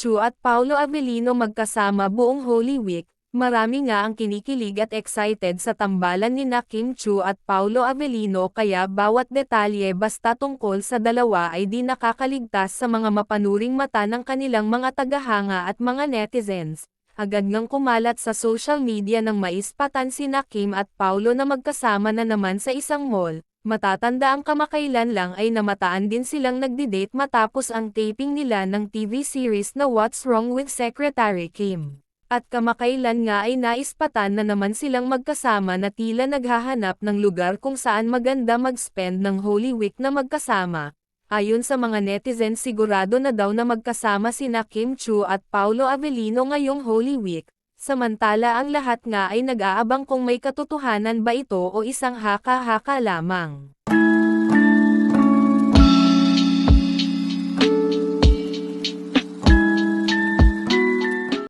Chu at Paolo Avellino magkasama buong Holy Week. Marami nga ang kinikilig at excited sa tambalan ni Kim Chu at Paolo Avellino kaya bawat detalye basta tungkol sa dalawa ay di nakakaligtas sa mga mapanuring mata ng kanilang mga tagahanga at mga netizens. Agad ngang kumalat sa social media ng maispatan si Kim at Paolo na magkasama na naman sa isang mall. Matatanda ang kamakailan lang ay namataan din silang nagdi-date matapos ang taping nila ng TV series na What's Wrong with Secretary Kim. At kamakailan nga ay naispatan na naman silang magkasama na tila naghahanap ng lugar kung saan maganda mag-spend ng Holy Week na magkasama. Ayon sa mga netizens sigurado na daw na magkasama sina Kim Chu at Paolo Avellino ngayong Holy Week. Samantala ang lahat nga ay nag-aabang kung may katotohanan ba ito o isang haka-haka lamang.